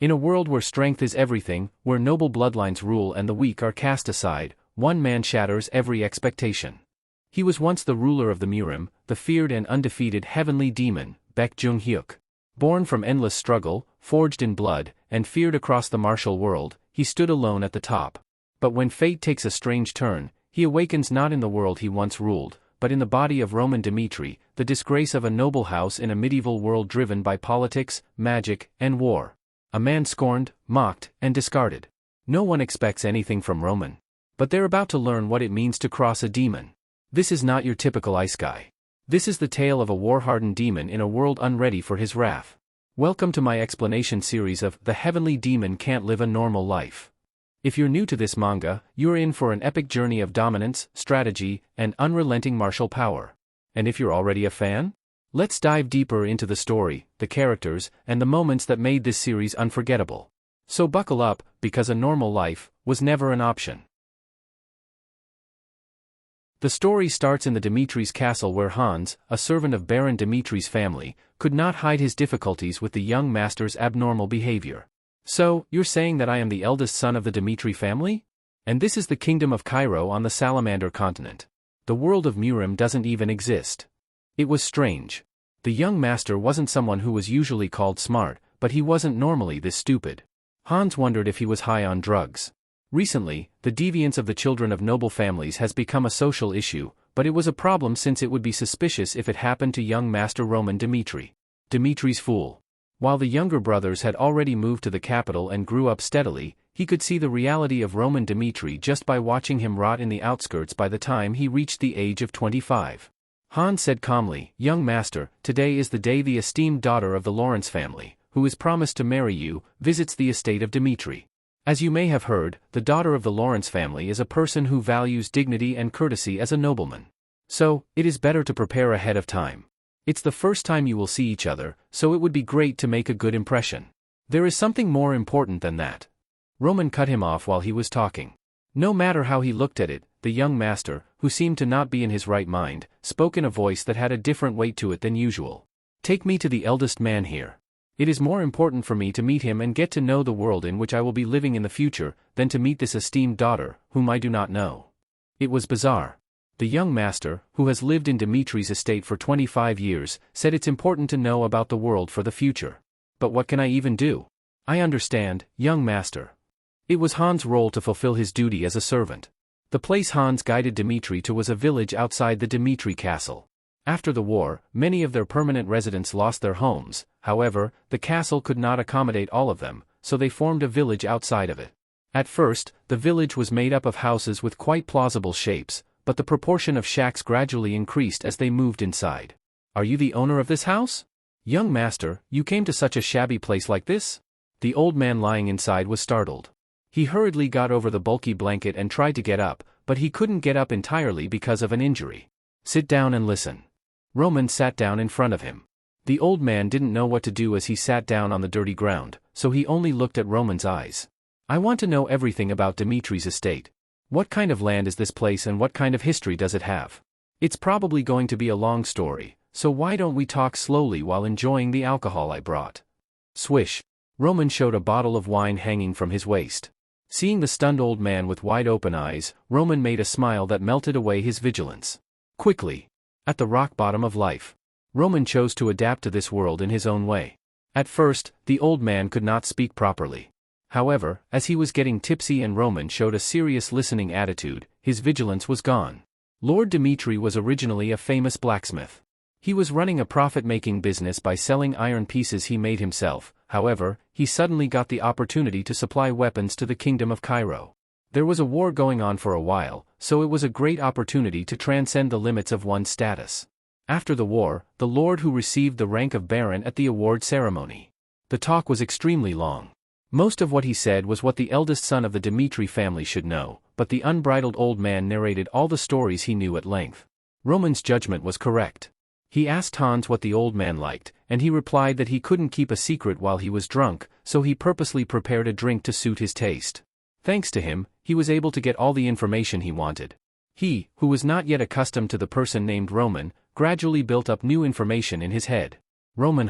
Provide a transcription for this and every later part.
In a world where strength is everything, where noble bloodlines rule and the weak are cast aside, one man shatters every expectation. He was once the ruler of the Murim, the feared and undefeated heavenly demon, Baek Joong-Hyuk. Born from endless struggle, forged in blood, and feared across the martial world, he stood alone at the top. But when fate takes a strange turn, he awakens not in the world he once ruled, but in the body of Roman Dmitri, the disgrace of a noble house in a medieval world driven by politics, magic, and war. A man scorned, mocked, and discarded. No one expects anything from Roman. But they're about to learn what it means to cross a demon. This is not your typical ice guy. This is the tale of a war-hardened demon in a world unready for his wrath. Welcome to my explanation series of The Heavenly Demon Can't Live a Normal Life. If you're new to this manga, you're in for an epic journey of dominance, strategy, and unrelenting martial power. And if you're already a fan? Let's dive deeper into the story, the characters, and the moments that made this series unforgettable. So buckle up, because a normal life was never an option. The story starts in the Dmitri's castle where Hans, a servant of Baron Dmitri's family, could not hide his difficulties with the young master's abnormal behavior. So, you're saying that I am the eldest son of the Dmitri family? And this is the kingdom of Cairo on the Salamander continent. The world of Murim doesn't even exist. It was strange. The young master wasn't someone who was usually called smart, but he wasn't normally this stupid. Hans wondered if he was high on drugs. Recently, the deviance of the children of noble families has become a social issue, but it was a problem since it would be suspicious if it happened to young Master Roman Dmitri. Dmitri's fool. While the younger brothers had already moved to the capital and grew up steadily, he could see the reality of Roman Dmitri just by watching him rot in the outskirts by the time he reached the age of 25. Hans said calmly, "Young master, today is the day the esteemed daughter of the Lawrence family, who is promised to marry you, visits the estate of Dmitri. As you may have heard, the daughter of the Lawrence family is a person who values dignity and courtesy as a nobleman. So, it is better to prepare ahead of time. It's the first time you will see each other, so it would be great to make a good impression. There is something more important than that." Roman cut him off while he was talking. No matter how he looked at it, the young master, who seemed to not be in his right mind, spoke in a voice that had a different weight to it than usual. "Take me to the eldest man here. It is more important for me to meet him and get to know the world in which I will be living in the future, than to meet this esteemed daughter, whom I do not know." It was bizarre. The young master, who has lived in Dmitri's estate for 25 years, said it's important to know about the world for the future. "But what can I even do?" "I understand, young master." It was Hans' role to fulfill his duty as a servant. The place Hans guided Dmitri to was a village outside the Dmitri castle. After the war, many of their permanent residents lost their homes. However, the castle could not accommodate all of them, so they formed a village outside of it. At first, the village was made up of houses with quite plausible shapes, but the proportion of shacks gradually increased as they moved inside. "Are you the owner of this house? Young master, you came to such a shabby place like this?" The old man lying inside was startled. He hurriedly got over the bulky blanket and tried to get up, but he couldn't get up entirely because of an injury. "Sit down and listen." Roman sat down in front of him. The old man didn't know what to do as he sat down on the dirty ground, so he only looked at Roman's eyes. "I want to know everything about Dmitri's estate. What kind of land is this place and what kind of history does it have? It's probably going to be a long story, so why don't we talk slowly while enjoying the alcohol I brought?" Swish. Roman showed a bottle of wine hanging from his waist. Seeing the stunned old man with wide-open eyes, Roman made a smile that melted away his vigilance. Quickly. At the rock bottom of life, Roman chose to adapt to this world in his own way. At first, the old man could not speak properly. However, as he was getting tipsy and Roman showed a serious listening attitude, his vigilance was gone. Lord Dmitri was originally a famous blacksmith. He was running a profit-making business by selling iron pieces he made himself. However, he suddenly got the opportunity to supply weapons to the kingdom of Cairo. There was a war going on for a while, so it was a great opportunity to transcend the limits of one's status. After the war, the lord who received the rank of baron at the award ceremony. The talk was extremely long. Most of what he said was what the eldest son of the Dmitri family should know, but the unbridled old man narrated all the stories he knew at length. Roman's judgment was correct. He asked Hans what the old man liked, and he replied that he couldn't keep a secret while he was drunk, so he purposely prepared a drink to suit his taste. Thanks to him, he was able to get all the information he wanted. He, who was not yet accustomed to the person named Roman, gradually built up new information in his head. Roman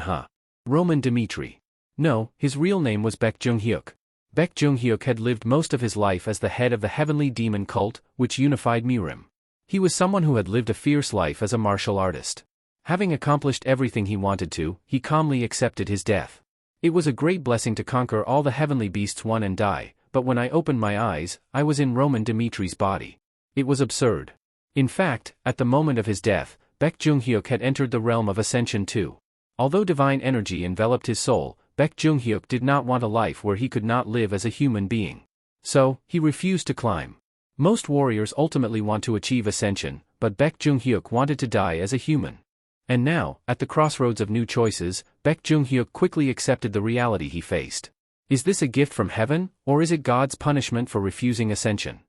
Dmitri. No, his real name was Baek Joong-Hyuk. Baek Joong-Hyuk had lived most of his life as the head of the heavenly demon cult, which unified Murim. He was someone who had lived a fierce life as a martial artist. Having accomplished everything he wanted to, he calmly accepted his death. It was a great blessing to conquer all the heavenly beasts one and die, but when I opened my eyes, I was in Roman Dmitri's body. It was absurd. In fact, at the moment of his death, Baek Joong-Hyuk had entered the realm of ascension too. Although divine energy enveloped his soul, Baek Joong-Hyuk did not want a life where he could not live as a human being. So, he refused to climb. Most warriors ultimately want to achieve ascension, but Baek Joong-Hyuk wanted to die as a human. And now, at the crossroads of new choices, Baek Joong-Hyuk quickly accepted the reality he faced. Is this a gift from heaven, or is it God's punishment for refusing ascension?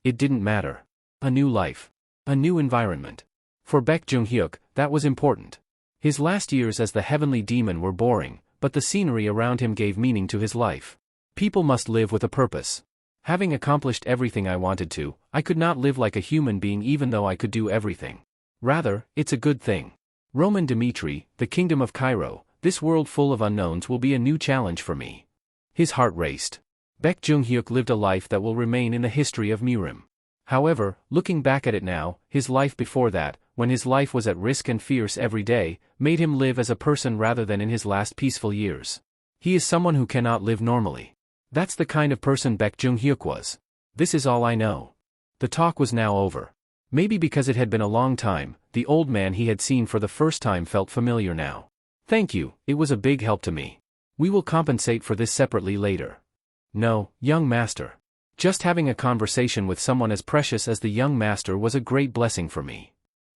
It didn't matter. A new life. A new environment. For Baek Joong-Hyuk, that was important. His last years as the heavenly demon were boring, but the scenery around him gave meaning to his life. People must live with a purpose. Having accomplished everything I wanted to, I could not live like a human being even though I could do everything. Rather, it's a good thing. Roman Dmitri, the kingdom of Cairo, this world full of unknowns will be a new challenge for me. His heart raced. Baek Joong-Hyuk lived a life that will remain in the history of Murim. However, looking back at it now, his life before that, when his life was at risk and fierce every day, made him live as a person rather than in his last peaceful years. He is someone who cannot live normally. That's the kind of person Baek Joong-Hyuk was. This is all I know. The talk was now over. Maybe because it had been a long time, the old man he had seen for the first time felt familiar now. Thank you, it was a big help to me. We will compensate for this separately later. No, young master. Just having a conversation with someone as precious as the young master was a great blessing for me.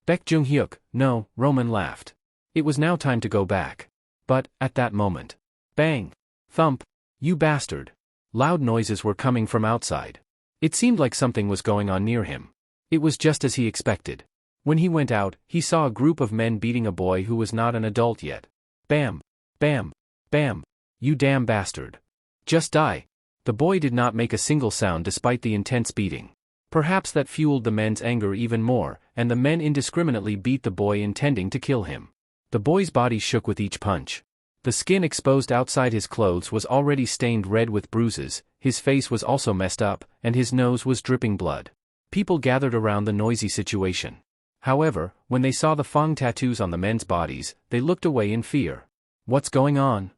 Baek Joong-Hyuk, no, Roman laughed. It was now time to go back. But, at that moment. Bang! Thump! You bastard! Loud noises were coming from outside. It seemed like something was going on near him. It was just as he expected. When he went out, he saw a group of men beating a boy who was not an adult yet. Bam! Bam! Bam! You damn bastard! Just die! The boy did not make a single sound despite the intense beating. Perhaps that fueled the men's anger even more, and the men indiscriminately beat the boy intending to kill him. The boy's body shook with each punch. The skin exposed outside his clothes was already stained red with bruises, his face was also messed up, and his nose was dripping blood. People gathered around the noisy situation. However, when they saw the Fang tattoos on the men's bodies, they looked away in fear. What's going on?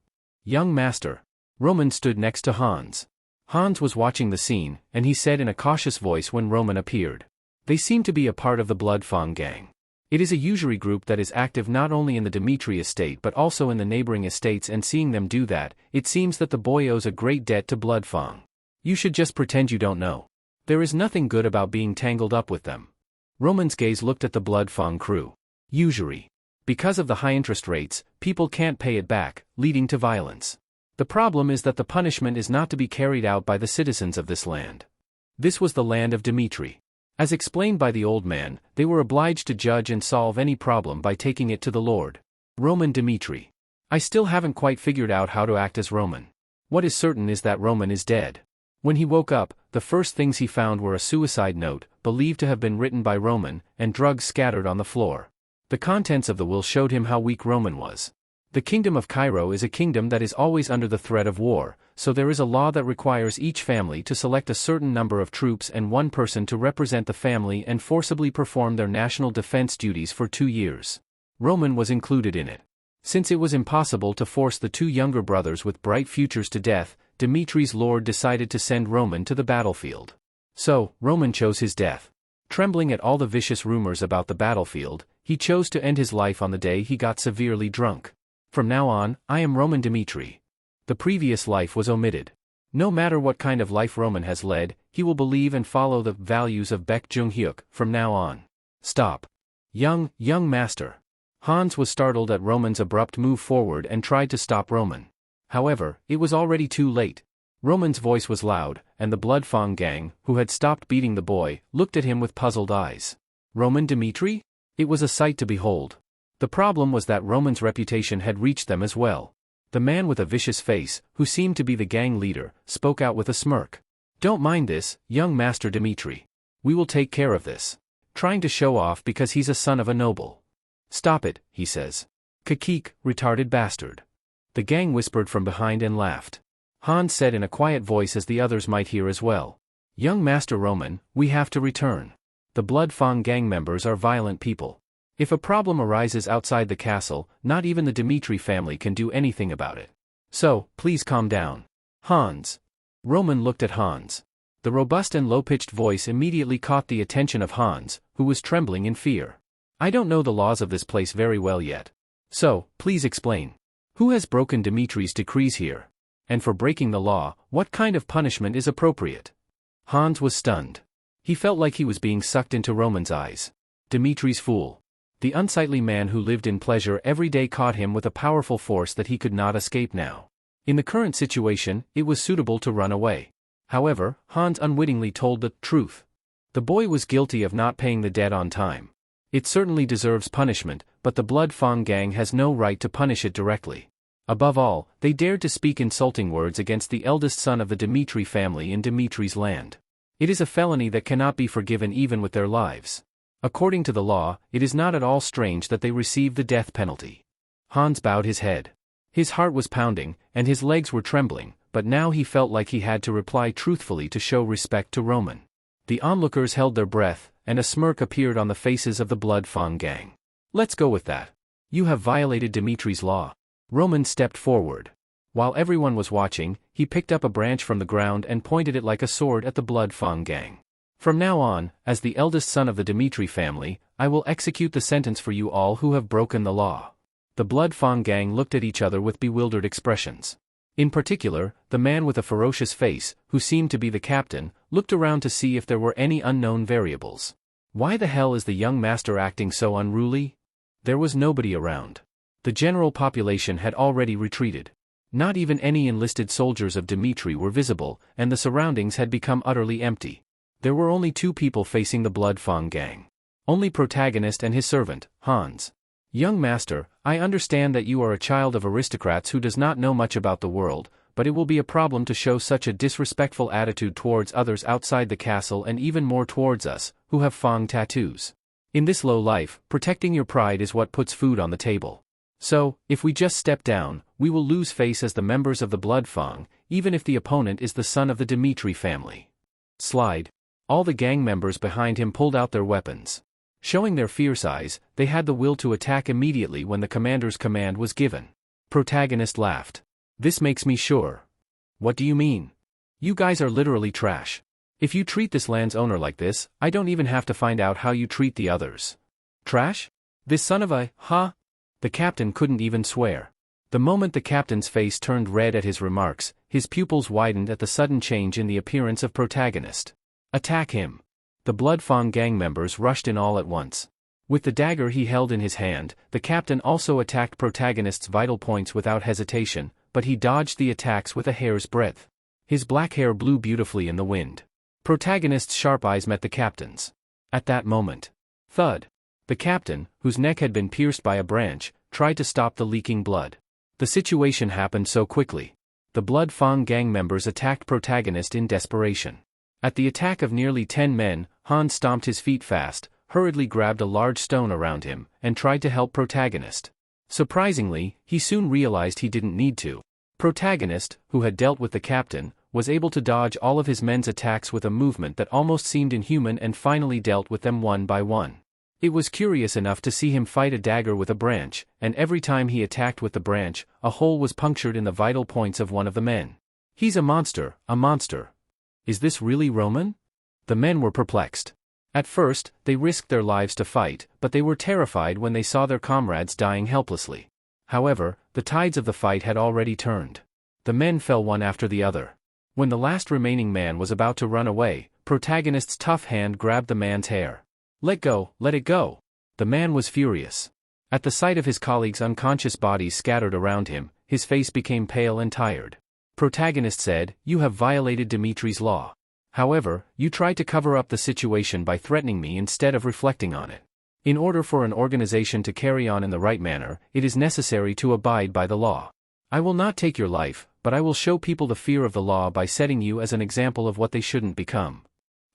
Young master. Roman stood next to Hans. Hans was watching the scene, and he said in a cautious voice when Roman appeared. They seem to be a part of the Blood Fang gang. It is a usury group that is active not only in the Dmitri estate but also in the neighboring estates, and seeing them do that, it seems that the boy owes a great debt to Blood Fang. You should just pretend you don't know. There is nothing good about being tangled up with them. Roman's gaze looked at the Blood Fang crew. Usury. Because of the high interest rates, people can't pay it back, leading to violence. The problem is that the punishment is not to be carried out by the citizens of this land. This was the land of Dmitri. As explained by the old man, they were obliged to judge and solve any problem by taking it to the Lord. Roman Dmitri. I still haven't quite figured out how to act as Roman. What is certain is that Roman is dead. When he woke up, the first things he found were a suicide note, believed to have been written by Roman, and drugs scattered on the floor. The contents of the will showed him how weak Roman was. The kingdom of Cairo is a kingdom that is always under the threat of war, so there is a law that requires each family to select a certain number of troops and one person to represent the family and forcibly perform their national defense duties for 2 years. Roman was included in it. Since it was impossible to force the 2 younger brothers with bright futures to death, Dmitri's lord decided to send Roman to the battlefield. So, Roman chose his death. Trembling at all the vicious rumors about the battlefield, he chose to end his life on the day he got severely drunk. From now on, I am Roman Dmitri. The previous life was omitted. No matter what kind of life Roman has led, he will believe and follow the values of Baek Joong-Hyuk from now on. Stop. Young master. Hans was startled at Roman's abrupt move forward and tried to stop Roman. However, it was already too late. Roman's voice was loud, and the Blood Fang gang, who had stopped beating the boy, looked at him with puzzled eyes. Roman Dmitri? It was a sight to behold. The problem was that Roman's reputation had reached them as well. The man with a vicious face, who seemed to be the gang leader, spoke out with a smirk. Don't mind this, young master Dmitri. We will take care of this. Trying to show off because he's a son of a noble. Stop it, he says. Kakik, retarded bastard. The gang whispered from behind and laughed. Hans said in a quiet voice as the others might hear as well. Young Master Roman, we have to return. The Blood Fang gang members are violent people. If a problem arises outside the castle, not even the Dmitri family can do anything about it. So, please calm down. Hans. Roman looked at Hans. The robust and low-pitched voice immediately caught the attention of Hans, who was trembling in fear. I don't know the laws of this place very well yet. So, please explain. Who has broken Dmitri's decrees here? And for breaking the law, what kind of punishment is appropriate? Hans was stunned. He felt like he was being sucked into Roman's eyes. Dmitri's fool. The unsightly man who lived in pleasure every day caught him with a powerful force that he could not escape now. In the current situation, it was suitable to run away. However, Hans unwittingly told the truth. The boy was guilty of not paying the debt on time. It certainly deserves punishment, but the Blood Fang gang has no right to punish it directly. Above all, they dared to speak insulting words against the eldest son of the Dmitri family in Dmitri's land. It is a felony that cannot be forgiven even with their lives. According to the law, it is not at all strange that they receive the death penalty. Hans bowed his head. His heart was pounding, and his legs were trembling, but now he felt like he had to reply truthfully to show respect to Roman. The onlookers held their breath, and a smirk appeared on the faces of the Blood Fang gang. Let's go with that. You have violated Dmitri's law. Roman stepped forward. While everyone was watching, he picked up a branch from the ground and pointed it like a sword at the Blood Fang gang. From now on, as the eldest son of the Dmitri family, I will execute the sentence for you all who have broken the law. The Blood Fang gang looked at each other with bewildered expressions. In particular, the man with a ferocious face, who seemed to be the captain, looked around to see if there were any unknown variables. Why the hell is the young master acting so unruly? There was nobody around. The general population had already retreated. Not even any enlisted soldiers of Dmitri were visible, and the surroundings had become utterly empty. There were only two people facing the Blood Fang gang. Only protagonist and his servant, Hans. Young master, I understand that you are a child of aristocrats who does not know much about the world, but it will be a problem to show such a disrespectful attitude towards others outside the castle and even more towards us, who have Fang tattoos. In this low life, protecting your pride is what puts food on the table. So, if we just step down, we will lose face as the members of the Blood Fang, even if the opponent is the son of the Dmitri family. Slide. All the gang members behind him pulled out their weapons. Showing their fierce eyes, they had the will to attack immediately when the commander's command was given. Protagonist laughed. This makes me sure. What do you mean? You guys are literally trash. If you treat this land's owner like this, I don't even have to find out how you treat the others. Trash? This son of a, huh? The captain couldn't even swear. The moment the captain's face turned red at his remarks, his pupils widened at the sudden change in the appearance of protagonist. Attack him. The Blood Fang gang members rushed in all at once. With the dagger he held in his hand, the captain also attacked protagonist's vital points without hesitation, but he dodged the attacks with a hair's breadth. His black hair blew beautifully in the wind. Protagonist's sharp eyes met the captain's. At that moment. Thud. The captain, whose neck had been pierced by a branch, tried to stop the leaking blood. The situation happened so quickly. The Blood Fang gang members attacked protagonist in desperation. At the attack of nearly 10 men, Hans stomped his feet fast, hurriedly grabbed a large stone around him, and tried to help protagonist. Surprisingly, he soon realized he didn't need to. Protagonist, who had dealt with the captain, was able to dodge all of his men's attacks with a movement that almost seemed inhuman and finally dealt with them one by one. It was curious enough to see him fight a dagger with a branch, and every time he attacked with the branch, a hole was punctured in the vital points of one of the men. He's a monster, a monster. Is this really Roman? The men were perplexed. At first, they risked their lives to fight, but they were terrified when they saw their comrades dying helplessly. However, the tides of the fight had already turned. The men fell one after the other. When the last remaining man was about to run away, protagonist's tough hand grabbed the man's hair. Let go, let it go. The man was furious. At the sight of his colleagues' unconscious bodies scattered around him, his face became pale and tired. Protagonist said, "You have violated Dmitri's law. However, you tried to cover up the situation by threatening me instead of reflecting on it. In order for an organization to carry on in the right manner, it is necessary to abide by the law. I will not take your life, but I will show people the fear of the law by setting you as an example of what they shouldn't become."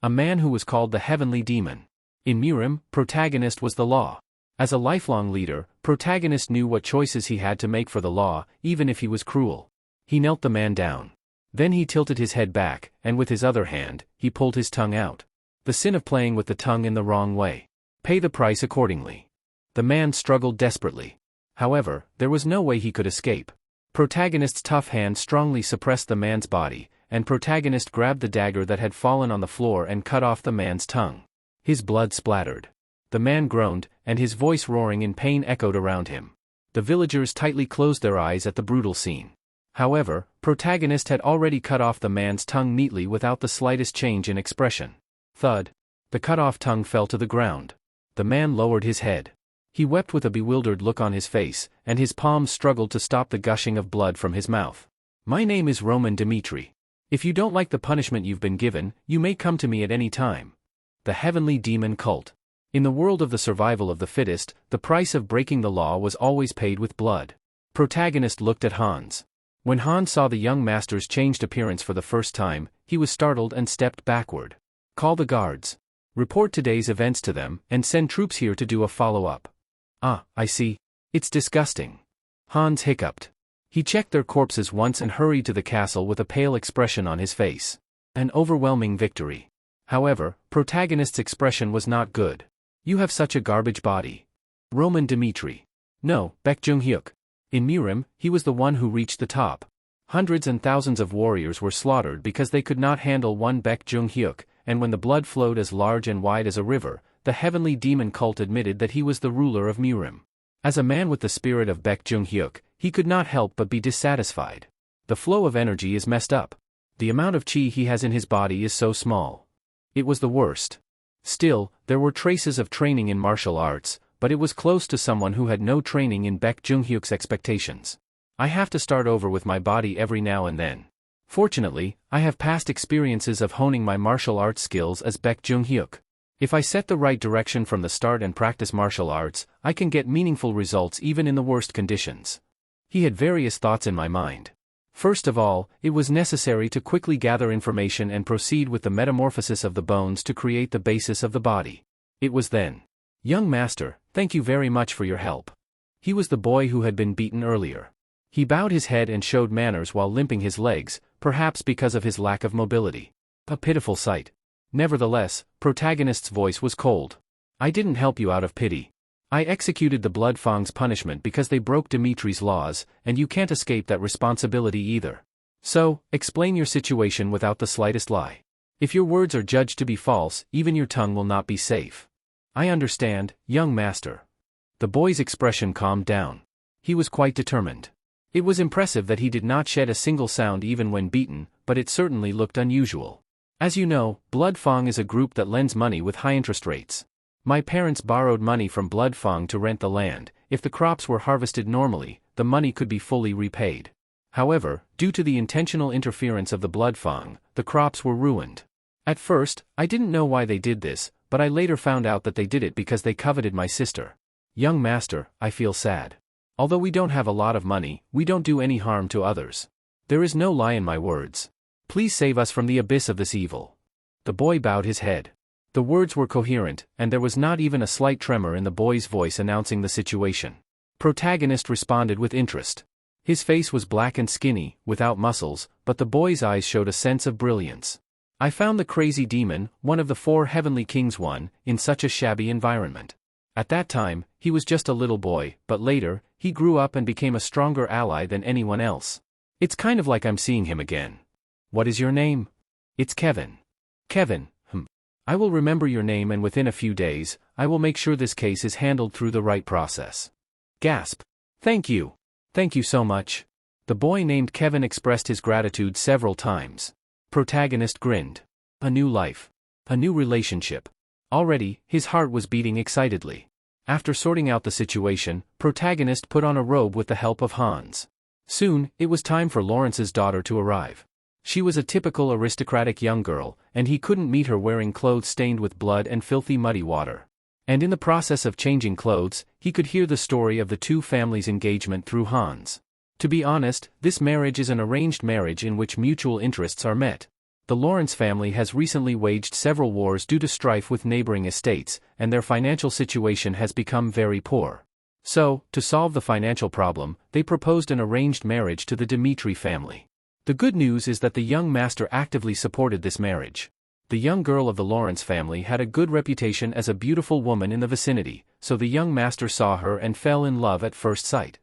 A man who was called the Heavenly Demon. In Murim, protagonist was the law. As a lifelong leader, protagonist knew what choices he had to make for the law, even if he was cruel. He knelt the man down. Then he tilted his head back, and with his other hand, he pulled his tongue out. The sin of playing with the tongue in the wrong way. Pay the price accordingly. The man struggled desperately. However, there was no way he could escape. Protagonist's tough hand strongly suppressed the man's body, and protagonist grabbed the dagger that had fallen on the floor and cut off the man's tongue. His blood splattered. The man groaned, and his voice roaring in pain echoed around him. The villagers tightly closed their eyes at the brutal scene. However, protagonist had already cut off the man's tongue neatly without the slightest change in expression. Thud. The cut-off tongue fell to the ground. The man lowered his head. He wept with a bewildered look on his face, and his palms struggled to stop the gushing of blood from his mouth. My name is Roman Dmitri. If you don't like the punishment you've been given, you may come to me at any time. The Heavenly Demon Cult. In the world of the survival of the fittest, the price of breaking the law was always paid with blood. Protagonist looked at Hans. When Hans saw the young master's changed appearance for the first time, he was startled and stepped backward. Call the guards. Report today's events to them, and send troops here to do a follow-up. Ah, I see. It's disgusting. Hans hiccuped. He checked their corpses once and hurried to the castle with a pale expression on his face. An overwhelming victory. However, protagonist's expression was not good. You have such a garbage body. Roman Dmitri. No, Baek Joong-Hyuk. In Murim, he was the one who reached the top. Hundreds and thousands of warriors were slaughtered because they could not handle one Baek Joong-Hyuk, and when the blood flowed as large and wide as a river, the heavenly demon cult admitted that he was the ruler of Murim. As a man with the spirit of Baek Joong-Hyuk, he could not help but be dissatisfied. The flow of energy is messed up. The amount of chi he has in his body is so small. It was the worst. Still, there were traces of training in martial arts, but it was close to someone who had no training in Baek Joong-Hyuk's expectations. I have to start over with my body every now and then. Fortunately, I have past experiences of honing my martial arts skills as Baek Joong-Hyuk. If I set the right direction from the start and practice martial arts, I can get meaningful results even in the worst conditions. He had various thoughts in my mind. First of all, it was necessary to quickly gather information and proceed with the metamorphosis of the bones to create the basis of the body. It was then. Young master, thank you very much for your help. He was the boy who had been beaten earlier. He bowed his head and showed manners while limping his legs, perhaps because of his lack of mobility. A pitiful sight. Nevertheless, protagonist's voice was cold. I didn't help you out of pity. I executed the Blood Fang's punishment because they broke Dmitri's laws, and you can't escape that responsibility either. So, explain your situation without the slightest lie. If your words are judged to be false, even your tongue will not be safe. I understand, young master. The boy's expression calmed down. He was quite determined. It was impressive that he did not shed a single sound even when beaten, but it certainly looked unusual. As you know, Blood Fang is a group that lends money with high interest rates. My parents borrowed money from Blood Fang to rent the land. If the crops were harvested normally, the money could be fully repaid. However, due to the intentional interference of the Blood Fang, the crops were ruined. At first, I didn't know why they did this, but I later found out that they did it because they coveted my sister. Young master, I feel sad. Although we don't have a lot of money, we don't do any harm to others. There is no lie in my words. Please save us from the abyss of this evil. The boy bowed his head. The words were coherent, and there was not even a slight tremor in the boy's voice announcing the situation. Protagonist responded with interest. His face was black and skinny, without muscles, but the boy's eyes showed a sense of brilliance. I found the crazy demon, one of the 4 heavenly kings in such a shabby environment. At that time, he was just a little boy, but later, he grew up and became a stronger ally than anyone else. It's kind of like I'm seeing him again. What is your name? It's Kevin. Kevin. I will remember your name, and within a few days, I will make sure this case is handled through the right process. Gasp. Thank you. Thank you so much. The boy named Kevin expressed his gratitude several times. Protagonist grinned. A new life. A new relationship. Already, his heart was beating excitedly. After sorting out the situation, protagonist put on a robe with the help of Hans. Soon, it was time for Lawrence's daughter to arrive. She was a typical aristocratic young girl, and he couldn't meet her wearing clothes stained with blood and filthy muddy water. And in the process of changing clothes, he could hear the story of the 2 families' engagement through Hans. To be honest, this marriage is an arranged marriage in which mutual interests are met. The Lawrence family has recently waged several wars due to strife with neighboring estates, and their financial situation has become very poor. So, to solve the financial problem, they proposed an arranged marriage to the Dmitri family. The good news is that the young master actively supported this marriage. The young girl of the Lawrence family had a good reputation as a beautiful woman in the vicinity, so the young master saw her and fell in love at first sight.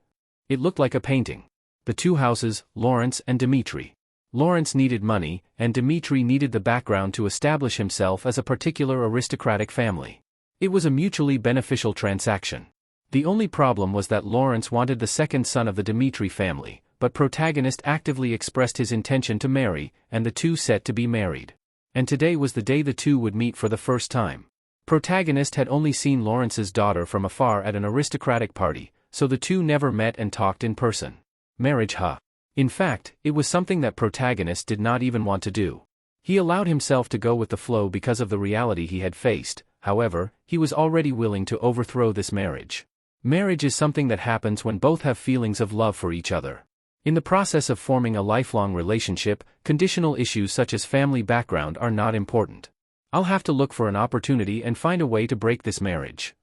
It looked like a painting. The two houses, Lawrence and Dmitri. Lawrence needed money, and Dmitri needed the background to establish himself as a particular aristocratic family. It was a mutually beneficial transaction. The only problem was that Lawrence wanted the second son of the Dmitri family, but protagonist actively expressed his intention to marry, and the two set to be married. And today was the day the two would meet for the first time. Protagonist had only seen Lawrence's daughter from afar at an aristocratic party, so the two never met and talked in person. Marriage, huh? In fact, it was something that protagonist did not even want to do. He allowed himself to go with the flow because of the reality he had faced. However, he was already willing to overthrow this marriage. Marriage is something that happens when both have feelings of love for each other. In the process of forming a lifelong relationship, conditional issues such as family background are not important. I'll have to look for an opportunity and find a way to break this marriage.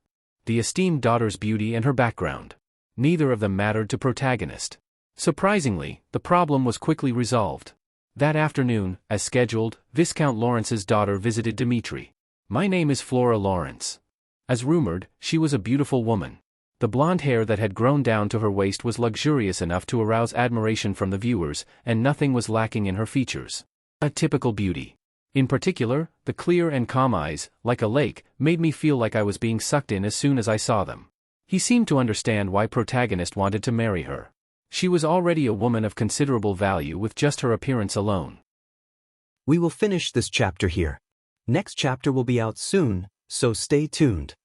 The esteemed daughter's beauty and her background. Neither of them mattered to protagonist. Surprisingly, the problem was quickly resolved. That afternoon, as scheduled, Viscount Lawrence's daughter visited Dmitri. My name is Flora Lawrence. As rumored, she was a beautiful woman. The blonde hair that had grown down to her waist was luxurious enough to arouse admiration from the viewers, and nothing was lacking in her features. A typical beauty. In particular, the clear and calm eyes, like a lake, made me feel like I was being sucked in as soon as I saw them. He seemed to understand why protagonist wanted to marry her. She was already a woman of considerable value with just her appearance alone. We will finish this chapter here. Next chapter will be out soon, so stay tuned.